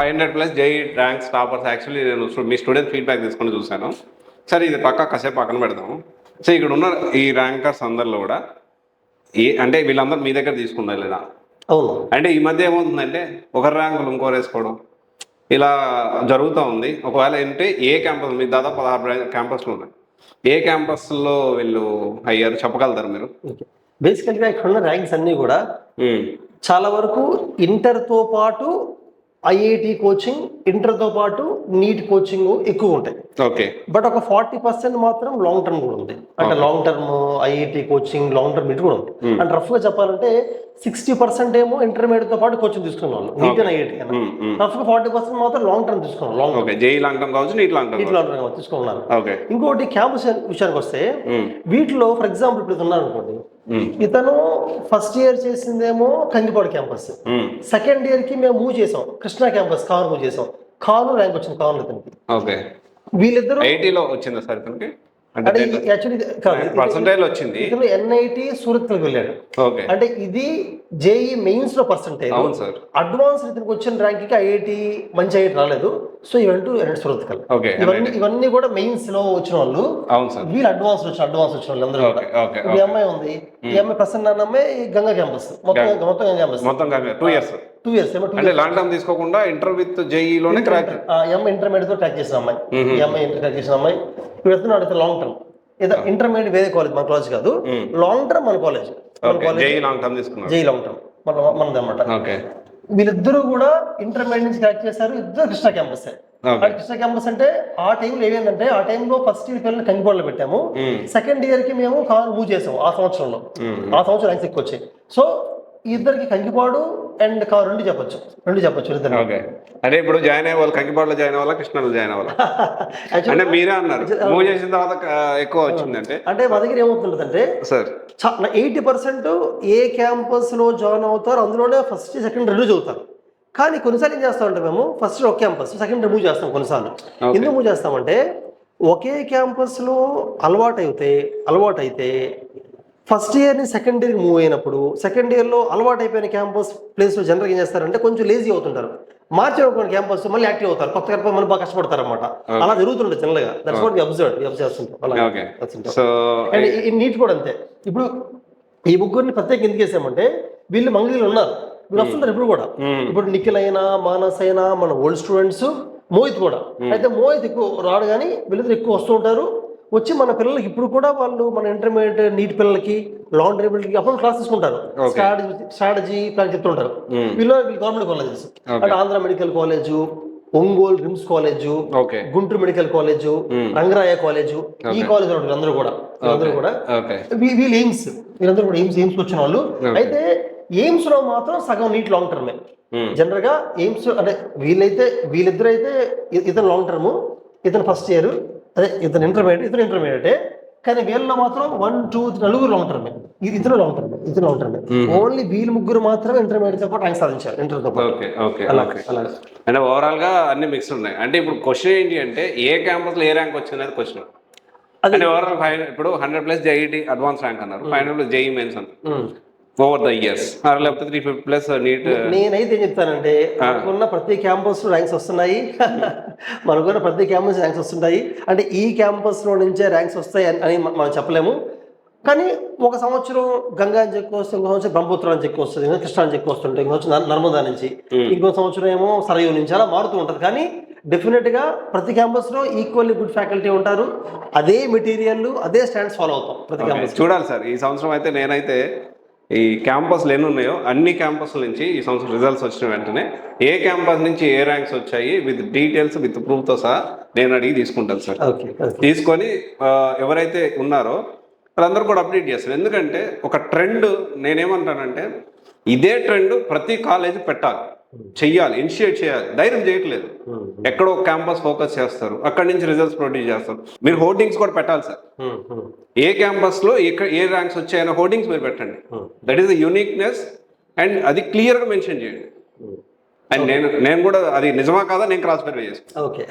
500+ JEE ranks toppers actually నేను మీ student feedback తీసుకొని చూశాను. సరే ఇది పక్కా కాసేపు పక్కన పెడదాము. సో ఇక్కడ ఉన్న ఈ ర్యాంకర్స్ అందరిలో కూడా అంటే వీళ్ళందరూ మీ దగ్గర తీసుకున్నారు లేదా? అవును. అంటే ఈ మధ్య ఏమవుతుందంటే ఒకరి ర్యాంకులు ఇంకోరు వేసుకోవడం ఇలా జరుగుతూ ఉంది. ఒకవేళ ఏంటంటే ఏ క్యాంపస్, మీ దాదాపు 16 క్యాంపస్లు ఉన్నాయి, ఏ క్యాంపస్లో వీళ్ళు అయ్యారు చెప్పగలుగుతారు మీరు? బేసికల్గా ఇక్కడ ఉన్న ర్యాంక్స్ అన్నీ కూడా చాలా వరకు ఇంటర్తో పాటు ఐఐటి కోచింగ్, ఇంటర్తో పాటు నీట్ కోచింగ్ ఎక్కువ ఉంటాయి. ఓకే. బట్ ఒక 40% మాత్రం లాంగ్ టర్మ్ కూడా ఉంది. అంటే long term IIT coaching, long term NEET కూడా ఉంది. అంటే రఫ్గా చెప్పాలంటే 60% ఏమో ఇంటర్మీడియట్ తో పాటు కోచింగ్ తీసుకున్న వాళ్ళు, నీట్ అండ్ ఐఐటి. రఫ్గా 40% మాత్రం లాంగ్ టర్మ్ తీసుకున్నాం. లాంగ్ టర్మ్ కావచ్చు, నీట్ లాంగ్ టర్మ్ తీసుకున్నారు. ఇంకోటి క్యాంపస్ విషయానికి వస్తే వీటిలో ఫర్ ఎగ్జాంపుల్ ఇప్పుడు ఉన్నారు అనుకోండి, ఇతను ఫస్ట్ ఇయర్ చేసిందేమో కంగిపాడు క్యాంపస్, సెకండ్ ఇయర్ కి మేము మూవ్ చేసాం కృష్ణా క్యాంపస్, కావన్ మూవ్ చేసాం. కావన్ ర్యాంక్ వచ్చింది కావన్ ఇతనికి. ఓకే. వీళ్ళిద్దరు ఐఐటిలో వచ్చిందా సార్ ఇతనికి? వచ్చింది. ఇతను ఎన్ఐటి సూరత్ కి వెళ్ళాడు. అంటే ఇది జేఈ మెయిన్స్ లో పర్సెంటేజ్. అడ్వాన్స్ ఇతనికి వచ్చిన ర్యాంక్ కి ఐఐటి మంచి ఐఐటి రాలేదు. సో ఇవన్నీ సూరత్ కల్, ఇవన్నీ కూడా మెయిన్స్ లో వచ్చిన వాళ్ళు. వీళ్ళు అడ్వాన్స్ వచ్చిన వాళ్ళు అందరూ. ఈ అమ్మాయి ఉంది, ఈ అమ్మాయి ప్రసన్న అమ్మాయి గంగా క్యాంపస్, మొత్తం గంగా క్యాంపస్, మొత్తం 2 ఇయర్స్ అంటే లాంగ్ టర్మ్ తీసుకోకుండా ఇంటర్ విత్ జేఈ లోనే క్రాక్. ఈ అమ్మాయి ఇంటర్మీడియట్ తో ట్రాక్ చేసిన అమ్మాయి, ఈ అమ్మాయి ఇంటర్ ట్రాక్ చేసిన అమ్మాయి. ఇప్పుడు వెళ్తున్నాడు లాంగ్ టర్మ్, ఏదో ఇంటర్మీడియట్ వేరే కాలేజ్, మన కాలేజ్ కాదు, లాంగ్ టర్మ్ మన కాలేజ్, జేఈ లాంగ్ టర్మ్ మనది అనమాట. వీళ్ళిద్దరూ కూడా ఇంటర్మీడియట్ నుంచి క్రాక్ చేశారు. ఇద్దరు కృష్ణా క్యాంపస్. కృష్ణా క్యాంపస్ అంటే ఆ టైంలో ఏమైందంటే, ఆ టైంలో ఫస్ట్ ఇయర్ పిల్లల్ని కంగిపాడులో పెట్టాము, సెకండ్ ఇయర్ కి మేము మూవ్ చేసాము. ఆ సంవత్సరం ర్యాంక్స్ ఎక్కువ వచ్చాయి. సో ఇద్దరికి కంగిపాడు అండ్ రెండు చెప్పొచ్చు ఇద్దరు. అంటే ఇప్పుడు జాయిన్ అయ్యే వాళ్ళు కంకిపాడులో జాయిన్ అవ్వాలా, కృష్ణలో జాయిన్ అవ్వాలా? అంటే మీరే అన్నారు మూవ్ చేసిన తర్వాత ఎక్కువ వచ్చింది అంటే మా దగ్గర ఏమవుతుందంటే సార్ 80% ఏ క్యాంపస్ లో జాయిన్ అవుతారు అందులోనే ఫస్ట్ సెకండ్ రెండు చదువుతారు. కానీ కొన్నిసార్లు ఏం చేస్తామంటే మేము ఫస్ట్ ఒక క్యాంపస్, సెకండ్ మూవ్ చేస్తాం. కొన్నిసార్లు ఎందుకు మూవ్ చేస్తామంటే, ఒకే క్యాంపస్ లో అలవాటైతే ఫస్ట్ ఇయర్ని సెకండ్ ఇయర్కి మూవ్ అయినప్పుడు, సెకండ్ ఇయర్లో అలవాటు అయిపోయిన క్యాంపస్ ప్లేస్లో జనరల్గా ఏం చేస్తారంటే కొంచెం లేజీ అవుతుంటారు. మార్చిన క్యాంపస్ మళ్ళీ యాక్టివ్ అవుతారు, కొత్త క్యాంపస్ మళ్ళీ బాగా కష్టపడతారు అనమాట. అలా జరుగుతుంటుంది జనరల్గా. దట్స్ వాట్ వి అబ్జర్వ్ చేస్తుంటాం. అండ్ ఈ నీట్ కూడా అంతే. ఇప్పుడు ఈ ముగ్గురిని ప్రత్యేకంగా ఎందుకు చేసామంటే, వీళ్ళు మంగళగిరిలో ఉన్నారు, వీళ్ళు వస్తుంటారు ఇప్పుడు కూడా. ఇప్పుడు నిఖిల్ అయినా, మానస్ అయినా, మన ఓల్డ్ స్టూడెంట్స్, మోహిత్ కూడా. అయితే మోహిత్ ఎక్కువ రాడు, కానీ వీళ్ళిద్దరు ఎక్కువ వస్తూ ఉంటారు. వచ్చి మన పిల్లలకి ఇప్పుడు కూడా వాళ్ళు మన ఇంటర్మీడియట్ నీట్ పిల్లలకి, లాంగ్ టర్మ్ అప్పుడు క్లాస్ తీసుకుంటారు, స్ట్రాటజీ ప్లాన్ చెప్తుంటారు. వీళ్ళు గవర్నమెంట్ కాలేజెస్ అంటే Andhra medical college, Ongole RIMS college, Guntur medical college, Rangaraya college, ఈ కాలేజ్ అందరూ కూడా వీళ్ళు వీళ్ళందరూ కూడా ఎయిమ్స్ వచ్చిన వాళ్ళు. అయితే ఎయిమ్స్ లో మాత్రం సగం నీట్ లాంగ్ టర్మే. జనరల్ గా ఎయిమ్స్ అంటే వీళ్ళిద్దరైతే ఇతను లాంగ్ టర్మ్, ఇతను ఫస్ట్ ఇయర్, అదే ఇతను ఇంటర్మీడియటే. కానీ వీళ్ళలో మాత్రం 1, 2, 3 నలుగురు లాంగ్ టర్మే. ఇతను లాంగ్ టర్మే. ఓన్లీ వీళ్ళు ముగ్గురు మాత్రమే ఇంటర్మీడియట్ తో పాటు ర్యాంక్ సాధించారు, ఇంటర్ తో పాటు. అంటే ఓవరాల్ గా అన్ని మిక్స్ ఉన్నాయి. అంటే ఇప్పుడు క్వశ్చన్ ఏంటి అంటే, ఏ క్యాంపస్ లో ఏ ర్యాంక్ వచ్చింది అది క్వశ్చన్. అంటే ఓవరాల్ ఇప్పుడు 100+ జేఈటి అడ్వాన్స్ ర్యాంక్ అన్నారు, 500+ జేఈ మెయిన్స్ అన్నారు ఓవర్ ద ఇయర్స్, లేకపోతే 350+ నీట్. నేనైతే ఏం చెప్తానంటే, మనకున్న ప్రతి క్యాంపస్ లో ర్యాంక్స్ వస్తున్నాయి. అంటే ఈ క్యాంపస్ లో నుంచే ర్యాంక్స్ వస్తాయి అని మనం చెప్పలేము. కానీ ఒక సంవత్సరం గంగా నుంచి ఎక్కువ వస్తుంది, ఇంకో సంవత్సరం బ్రహ్మపుత్ర నుంచి ఎక్కువ వస్తుంది, ఇంకా కృష్ణా నుంచి ఎక్కువ వస్తుంటాయి, ఇంకో సంవత్సరం నర్మదా నుంచి, ఇంకో సంవత్సరం ఏమో సరయూ నుంచి, అలా మారుతూ ఉంటుంది. కానీ డెఫినెట్ గా ప్రతి క్యాంపస్ లో ఈక్వల్లీ గుడ్ ఫ్యాకల్టీ ఉంటారు. అదే మెటీరియల్, అదే స్టాండ్స్ ఫాలో అవుతాం ప్రతి క్యాంపస్. చూడాలి సార్, ఈ సంవత్సరం అయితే నేనైతే ఈ క్యాంపస్లు ఎన్ని ఉన్నాయో అన్ని క్యాంపస్ల నుంచి ఈ సంవత్సరం రిజల్ట్స్ వచ్చిన వెంటనే ఏ క్యాంపస్ నుంచి ఏ ర్యాంక్స్ వచ్చాయి విత్ డీటెయిల్స్, విత్ ప్రూఫ్తో సహా నేను అడిగి తీసుకుంటాను సార్. తీసుకొని ఎవరైతే ఉన్నారో వాళ్ళందరూ కూడా అప్డేట్ చేస్తారు. ఎందుకంటే ఒక ట్రెండ్, నేనేమంటానంటే ఇదే ట్రెండ్ ప్రతి కాలేజీ పెట్టాలి, చెయ్యాలి, ఇనిషియేట్ చేయాలి. ధైర్యం చేయట్లేదు. ఎక్కడో క్యాంపస్ ఫోకస్ చేస్తారు, అక్కడి నుంచి రిజల్ట్స్ ప్రొడ్యూస్ చేస్తారు. మీరు హోర్డింగ్స్ కూడా పెట్టాలి సార్. ఏ క్యాంపస్ లో ఏ ర్యాంక్స్ వచ్చాయన్న హోర్డింగ్స్ మీరు పెట్టండి. That is the uniqueness. And అది క్లియర్గా మెన్షన్ చేయండి. అండ్ నేను కూడా అది నిజమా కాదా నేను క్రాస్ వెరిఫై చేస్తాను. ఓకే.